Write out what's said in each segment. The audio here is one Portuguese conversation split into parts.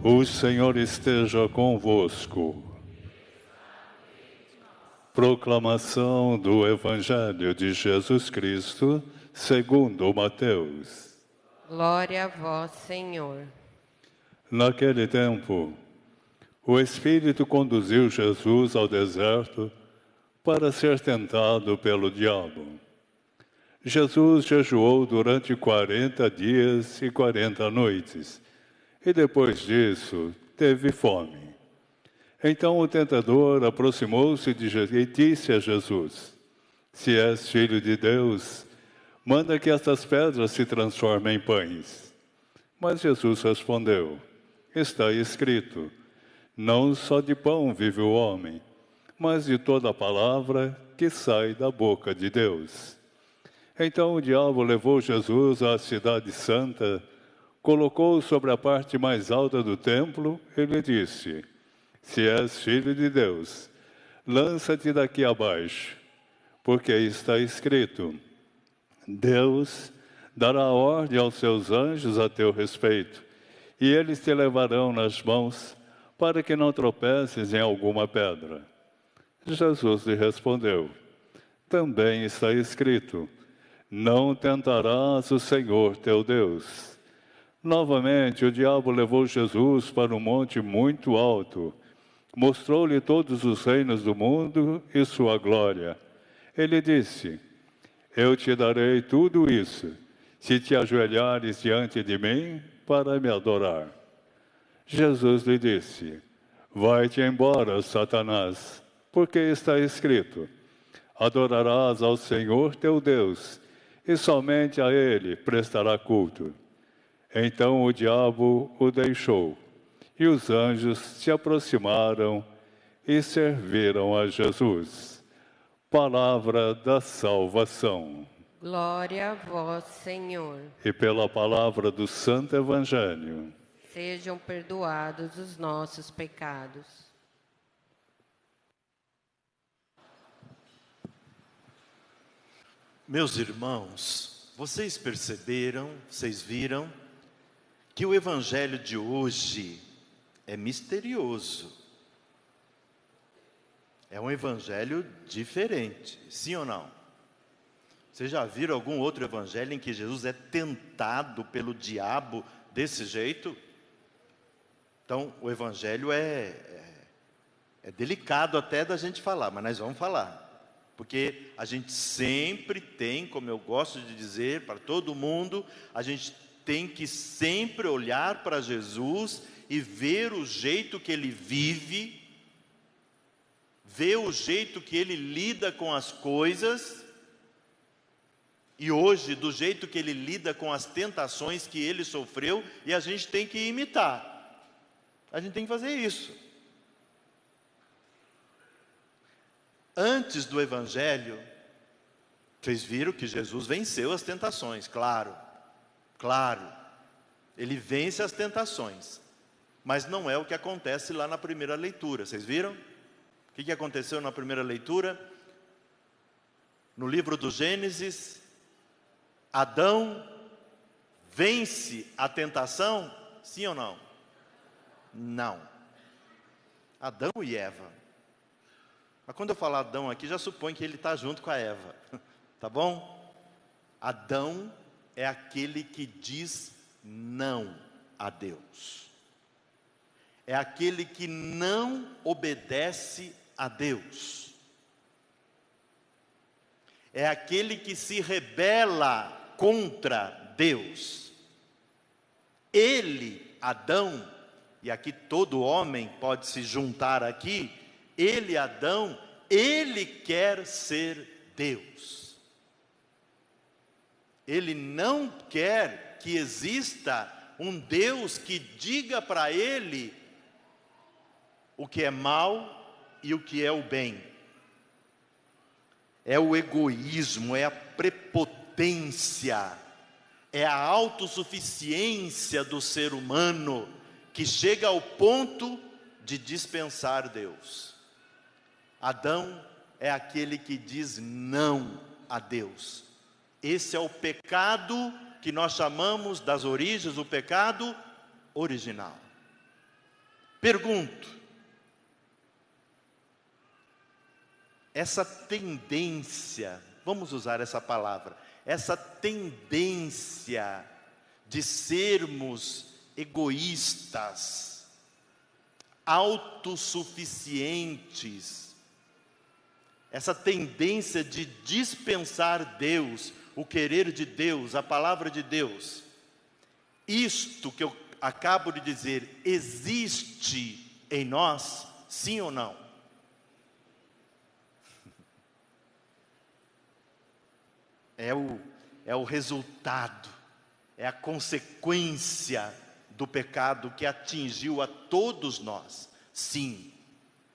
O Senhor esteja convosco. Proclamação do Evangelho de Jesus Cristo, segundo Mateus. Glória a vós, Senhor. Naquele tempo, o Espírito conduziu Jesus ao deserto para ser tentado pelo diabo. Jesus jejuou durante 40 dias e 40 noites, e depois disso teve fome. Então o tentador aproximou-se de Jesus e disse a Jesus: Se és filho de Deus, manda que estas pedras se transformem em pães. Mas Jesus respondeu: Está escrito, não só de pão vive o homem, mas de toda a palavra que sai da boca de Deus. Então o diabo levou Jesus à cidade santa, colocou-o sobre a parte mais alta do templo e lhe disse: Se és filho de Deus, lança-te daqui abaixo, porque está escrito: Deus dará ordem aos seus anjos a teu respeito, e eles te levarão nas mãos, para que não tropeces em alguma pedra. Jesus lhe respondeu: Também está escrito: Não tentarás o Senhor teu Deus. Novamente, o diabo levou Jesus para um monte muito alto, mostrou-lhe todos os reinos do mundo e sua glória. Ele disse: Eu te darei tudo isso, se te ajoelhares diante de mim para me adorar. Jesus lhe disse: Vai-te embora, Satanás, porque está escrito: Adorarás ao Senhor teu Deus, e somente a Ele prestará culto. Então o diabo o deixou, e os anjos se aproximaram e serviram a Jesus. Palavra da salvação. Glória a vós, Senhor. E pela palavra do Santo Evangelho, Sejam perdoados os nossos pecados. Meus irmãos, vocês perceberam, vocês viram, que o Evangelho de hoje é misterioso. É um Evangelho diferente, sim ou não? Vocês já viram algum outro Evangelho em que Jesus é tentado pelo diabo desse jeito? Então, o Evangelho é delicado até da gente falar, mas nós vamos falar. Porque a gente sempre tem, como eu gosto de dizer para todo mundo, a gente tem que sempre olhar para Jesus e ver o jeito que Ele vive, ver o jeito que Ele lida com as coisas, e hoje do jeito que Ele lida com as tentações que Ele sofreu, e a gente tem que imitar. A gente tem que fazer isso. Antes do Evangelho, vocês viram que Jesus venceu as tentações, claro. Ele vence as tentações. Mas não é o que acontece lá na primeira leitura, vocês viram? O que aconteceu na primeira leitura? No livro do Gênesis, Adão vence a tentação, sim ou não? Não. Adão e Eva. Mas quando eu falar Adão aqui, já supõe que ele está junto com a Eva. Tá bom? Adão é aquele que diz não a Deus. É aquele que não obedece a Deus. É aquele que se rebela contra Deus. Ele, Adão, e aqui todo homem pode se juntar aqui, ele, Adão, ele quer ser Deus. Ele não quer que exista um Deus que diga para ele o que é mal e o que é o bem. É o egoísmo, é a prepotência, é a autossuficiência do ser humano que chega ao ponto de dispensar Deus. Adão é aquele que diz não a Deus. Esse é o pecado que nós chamamos das origens, o pecado original. Pergunto, essa tendência, vamos usar essa palavra, essa tendência de sermos egoístas, autossuficientes, essa tendência de dispensar Deus, o querer de Deus, a palavra de Deus, isto que eu acabo de dizer, existe em nós, sim ou não? É o resultado, é a consequência do pecado que atingiu a todos nós. Sim,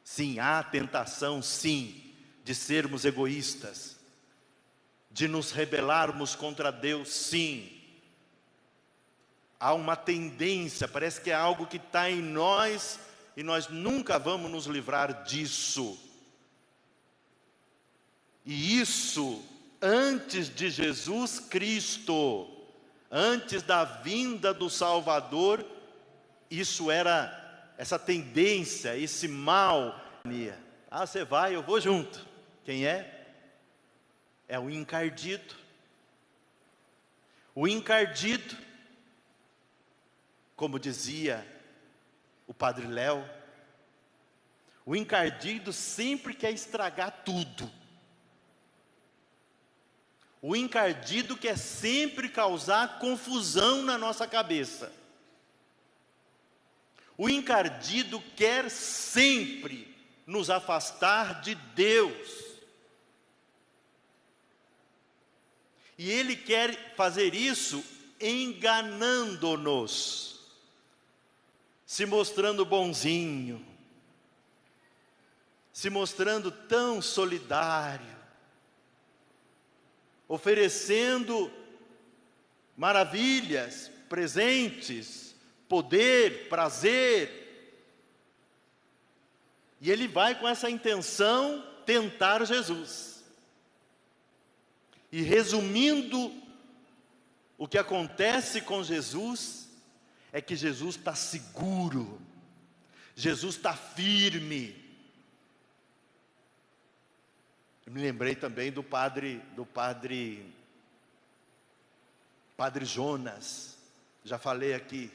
sim, há tentação, sim, de sermos egoístas, de nos rebelarmos contra Deus, sim. Há uma tendência, parece que é algo que está em nós e nós nunca vamos nos livrar disso. E isso, antes de Jesus Cristo, antes da vinda do Salvador, isso era essa tendência, esse mal. Ah, você vai, eu vou junto. Quem é? É o encardido. O encardido, como dizia o Padre Léo, o encardido sempre quer estragar tudo. O encardido quer sempre causar confusão na nossa cabeça. O encardido quer sempre nos afastar de Deus. E ele quer fazer isso enganando-nos, se mostrando bonzinho, se mostrando tão solidário, oferecendo maravilhas, presentes, poder, prazer. E ele vai com essa intenção tentar Jesus. E resumindo, o que acontece com Jesus é que Jesus está seguro, Jesus está firme. Eu me lembrei também do padre Jonas, já falei aqui.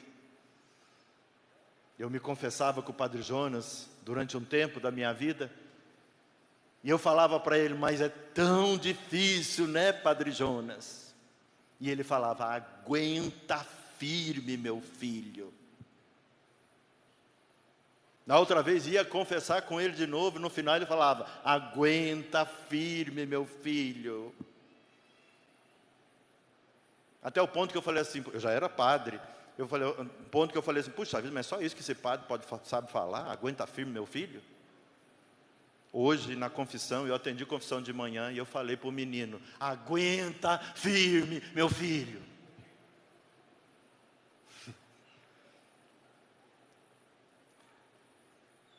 Eu me confessava com o Padre Jonas durante um tempo da minha vida, e eu falava para ele, mas é tão difícil, né, Padre Jonas? E ele falava, aguenta firme, meu filho. Na outra vez ia confessar com ele de novo, no final ele falava, aguenta firme, meu filho. Até o ponto que eu falei assim, eu já era padre, ponto que eu falei assim, puxa vida, mas só isso que esse padre sabe falar, aguenta firme, meu filho? Hoje, na confissão, eu atendi confissão de manhã e eu falei para o menino, aguenta firme, meu filho.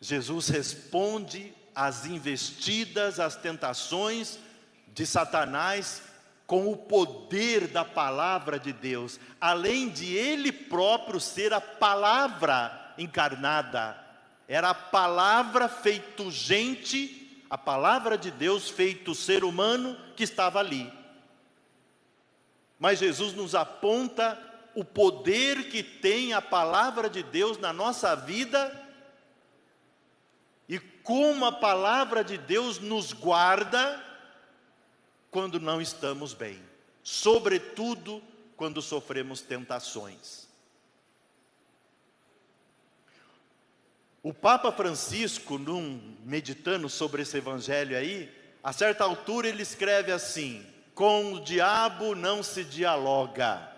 Jesus responde às investidas, às tentações de Satanás com o poder da palavra de Deus, além de ele próprio ser a palavra encarnada. Era a palavra feito gente, a palavra de Deus feito ser humano que estava ali. Mas Jesus nos aponta o poder que tem a palavra de Deus na nossa vida e como a palavra de Deus nos guarda quando não estamos bem, sobretudo quando sofremos tentações. O Papa Francisco, meditando sobre esse evangelho aí, a certa altura ele escreve assim, com o diabo não se dialoga,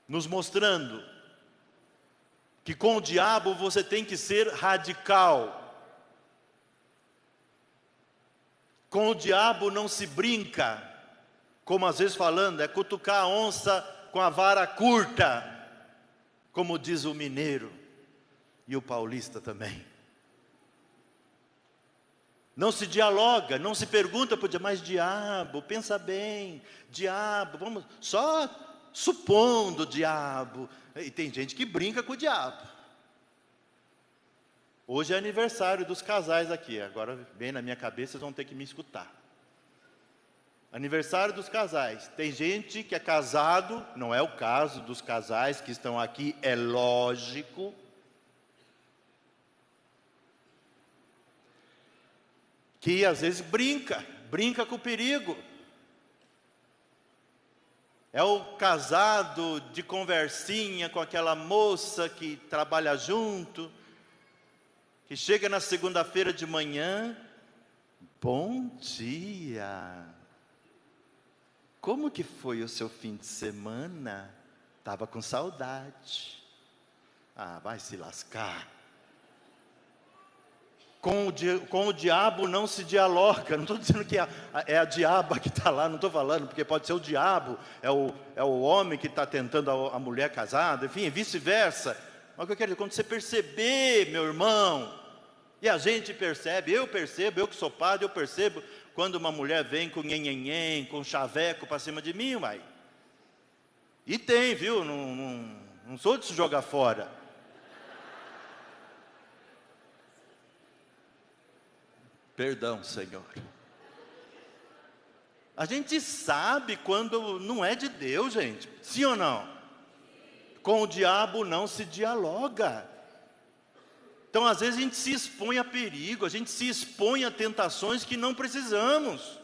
nos mostrando que com o diabo você tem que ser radical. Com o diabo não se brinca, como às vezes falando, é cutucar a onça com a vara curta, como diz o mineiro e o paulista também. Não se dialoga, não se pergunta para o diabo, mas diabo, pensa bem, diabo, vamos, só supondo diabo. E tem gente que brinca com o diabo. Hoje é aniversário dos casais aqui. Agora vem na minha cabeça, vocês vão ter que me escutar. Aniversário dos casais. Tem gente que é casado, não é o caso dos casais que estão aqui, é lógico. Que às vezes brinca com o perigo. É o casado de conversinha com aquela moça que trabalha junto, que chega na segunda-feira de manhã, bom dia, como que foi o seu fim de semana? Estava com saudade. Ah, vai se lascar. Com o diabo não se dialoga. Não estou dizendo que é a diaba que está lá, não estou falando, porque pode ser o diabo, é o homem que está tentando a mulher casada, enfim, vice-versa. Mas o que eu quero dizer, quando você perceber, meu irmão, e a gente percebe, eu que sou padre, eu percebo, quando uma mulher vem com nhenhenhen, com chaveco para cima de mim, uai. E tem, viu, não sou de se jogar fora. Perdão, Senhor. A gente sabe quando não é de Deus, gente. Sim ou não? Com o diabo não se dialoga. Então, às vezes, a gente se expõe a perigo, a gente se expõe a tentações que não precisamos.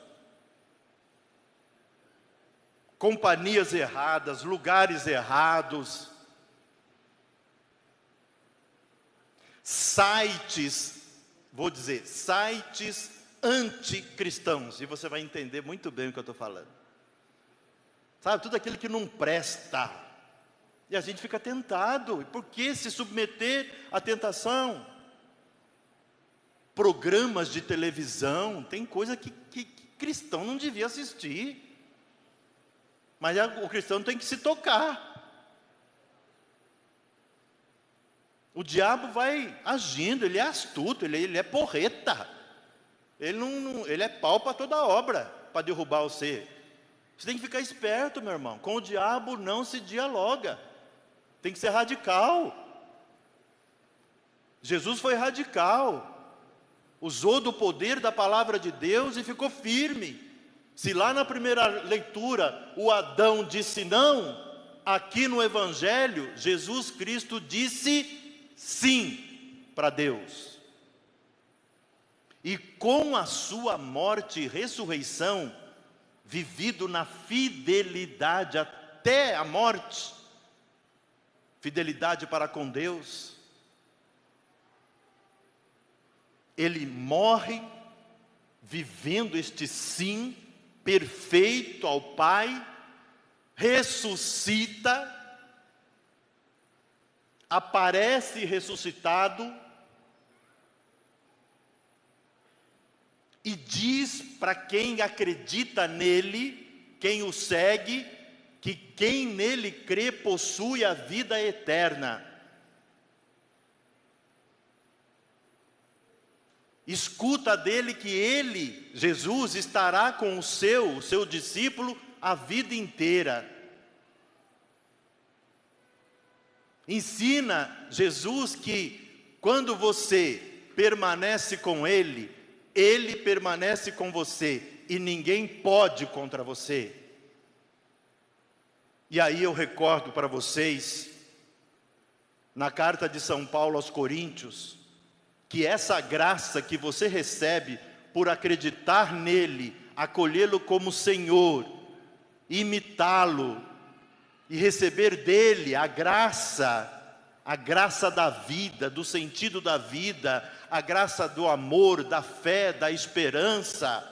Companhias erradas, lugares errados, sites anticristãos, e você vai entender muito bem o que eu estou falando. Sabe, tudo aquilo que não presta, e a gente fica tentado. E por que se submeter à tentação? Programas de televisão, tem coisa que cristão não devia assistir, mas o cristão tem que se tocar. O diabo vai agindo, ele é astuto, ele é porreta. Ele é pau para toda obra, para derrubar você. Você tem que ficar esperto, meu irmão. Com o diabo não se dialoga. Tem que ser radical. Jesus foi radical. Usou do poder da palavra de Deus e ficou firme. Se lá na primeira leitura o Adão disse não, aqui no Evangelho, Jesus Cristo disse sim para Deus. E com a sua morte e ressurreição, vivido na fidelidade até a morte, fidelidade para com Deus, ele morre vivendo este sim perfeito ao Pai, ressuscita, aparece ressuscitado e diz para quem acredita nele, quem o segue, que quem nele crê possui a vida eterna. Escuta dele que ele, Jesus, estará com o seu discípulo a vida inteira. Ensina Jesus que quando você permanece com ele, ele permanece com você e ninguém pode contra você. E aí eu recordo para vocês, na carta de São Paulo aos Coríntios, que essa graça que você recebe por acreditar nele, acolhê-lo como Senhor, imitá-lo e receber dele a graça da vida, do sentido da vida, a graça do amor, da fé, da esperança.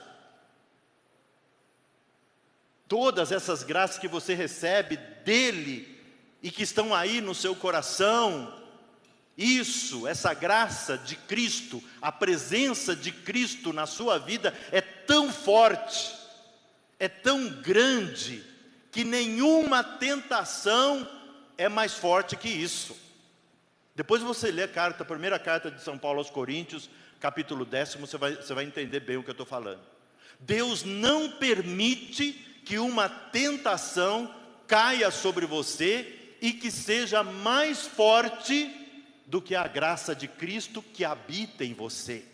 Todas essas graças que você recebe dele e que estão aí no seu coração, essa graça de Cristo, a presença de Cristo na sua vida é tão forte, é tão grande, que nenhuma tentação é mais forte que isso. Depois você lê a primeira carta de São Paulo aos Coríntios, capítulo 10, você vai entender bem o que eu estou falando. Deus não permite que uma tentação caia sobre você e que seja mais forte do que a graça de Cristo que habita em você.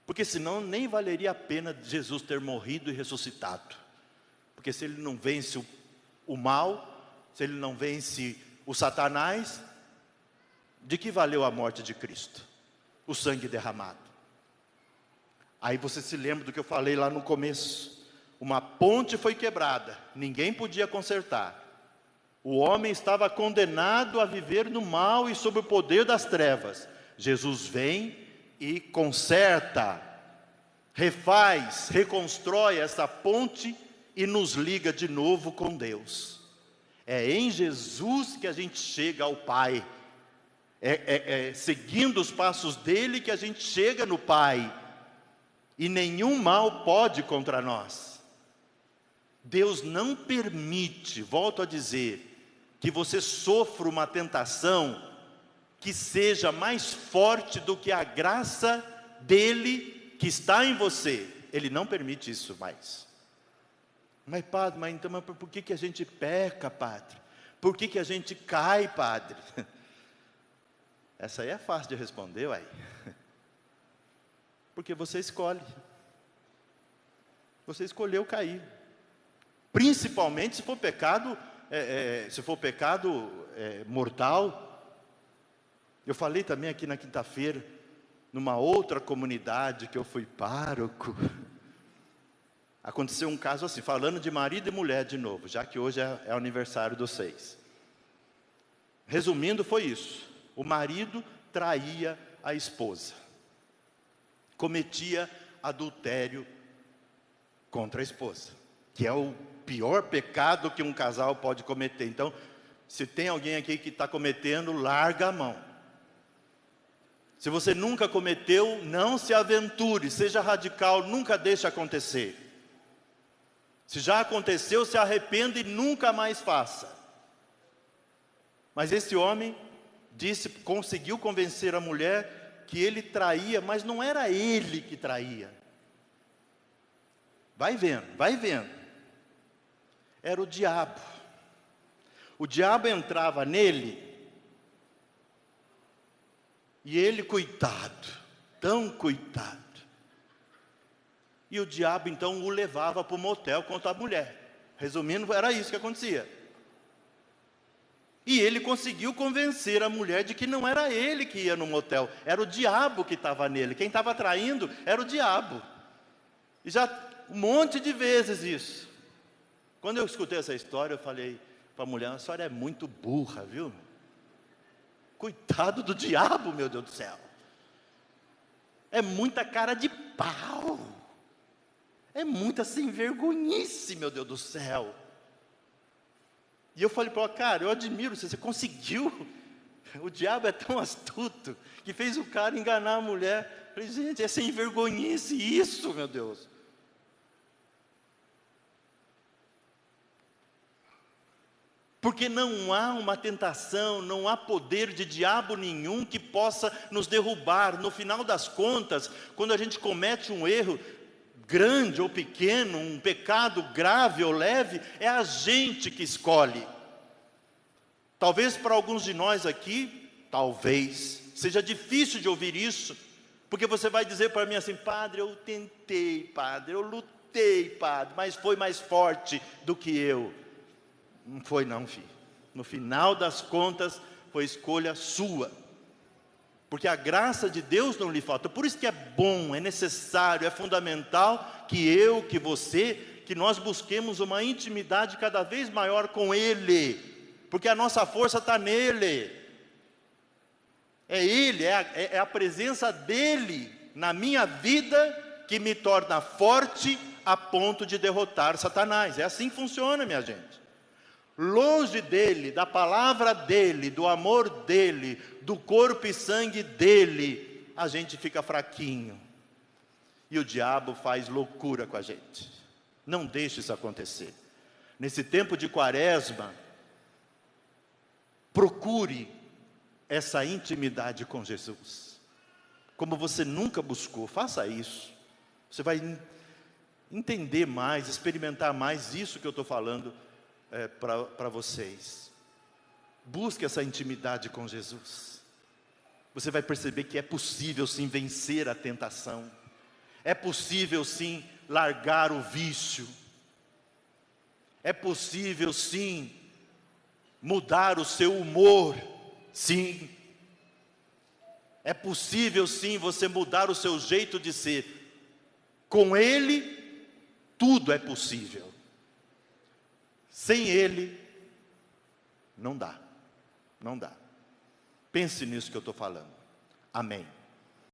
Porque senão nem valeria a pena Jesus ter morrido e ressuscitado. Porque se ele não vence o mal, se ele não vence o Satanás, de que valeu a morte de Cristo? O sangue derramado. Aí você se lembra do que eu falei lá no começo. Uma ponte foi quebrada, ninguém podia consertar. O homem estava condenado a viver no mal e sob o poder das trevas. Jesus vem e conserta, refaz, reconstrói essa ponte e nos liga de novo com Deus. É em Jesus que a gente chega ao Pai. Seguindo os passos dele que a gente chega no Pai. E nenhum mal pode contra nós. Deus não permite, volto a dizer, que você sofra uma tentação que seja mais forte do que a graça dele que está em você. Ele não permite isso mais. Mas padre, mas por que a gente peca, padre? Por que a gente cai, padre? Essa aí é fácil de responder, uai. Porque você escolhe. Você escolheu cair. Principalmente se for pecado, mortal. Eu falei também aqui na quinta-feira, numa outra comunidade que eu fui pároco. Aconteceu um caso assim, falando de marido e mulher de novo, já que hoje é o aniversário dos 6. Resumindo, foi isso. O marido traía a esposa. Cometia adultério contra a esposa, que é o pior pecado que um casal pode cometer. Então, se tem alguém aqui que está cometendo, larga a mão. Se você nunca cometeu, não se aventure, seja radical, nunca deixe acontecer. Se já aconteceu, se arrependa e nunca mais faça. Mas esse homem conseguiu convencer a mulher que ele traía, mas não era ele que traía. Vai vendo, vai vendo. Era o diabo. O diabo entrava nele, e ele, coitado, tão coitado. E o diabo então o levava para o motel contra a mulher. Resumindo, era isso que acontecia. E ele conseguiu convencer a mulher de que não era ele que ia no motel, era o diabo que estava nele. Quem estava traindo era o diabo. E já um monte de vezes isso. Quando eu escutei essa história, eu falei para a mulher: a senhora é muito burra, viu? Coitado do diabo, meu Deus do céu. É muita cara de pau. É muita sem vergonhice, meu Deus do céu. E eu falei para ela: cara, eu admiro você conseguiu. O diabo é tão astuto que fez o cara enganar a mulher. Eu falei: gente, é sem vergonhice isso, meu Deus. Porque não há uma tentação, não há poder de diabo nenhum que possa nos derrubar. No final das contas, quando a gente comete um erro grande ou pequeno, um pecado grave ou leve, é a gente que escolhe. Talvez para alguns de nós aqui, talvez, seja difícil de ouvir isso, porque você vai dizer para mim assim: padre, eu tentei, padre, eu lutei, padre, mas foi mais forte do que eu. Não foi não, filho. No final das contas, foi escolha sua. Porque a graça de Deus não lhe falta. Por isso que é bom, é necessário, é fundamental que eu, que você, que nós busquemos uma intimidade cada vez maior com Ele. Porque a nossa força está nele. É Ele, é a presença dEle na minha vida que me torna forte a ponto de derrotar Satanás. É assim que funciona, minha gente. Longe dele, da palavra dele, do amor dele, do corpo e sangue dele, a gente fica fraquinho. E o diabo faz loucura com a gente. Não deixe isso acontecer. Nesse tempo de Quaresma, procure essa intimidade com Jesus. Como você nunca buscou, faça isso. Você vai entender mais, experimentar mais isso que eu estou falando para vocês. Busque essa intimidade com Jesus. Você vai perceber que é possível sim vencer a tentação. É possível sim largar o vício. É possível sim mudar o seu humor. Sim. É possível sim você mudar o seu jeito de ser. Com Ele, tudo é possível. Sem Ele, não dá. Não dá. Pense nisso que eu estou falando. Amém.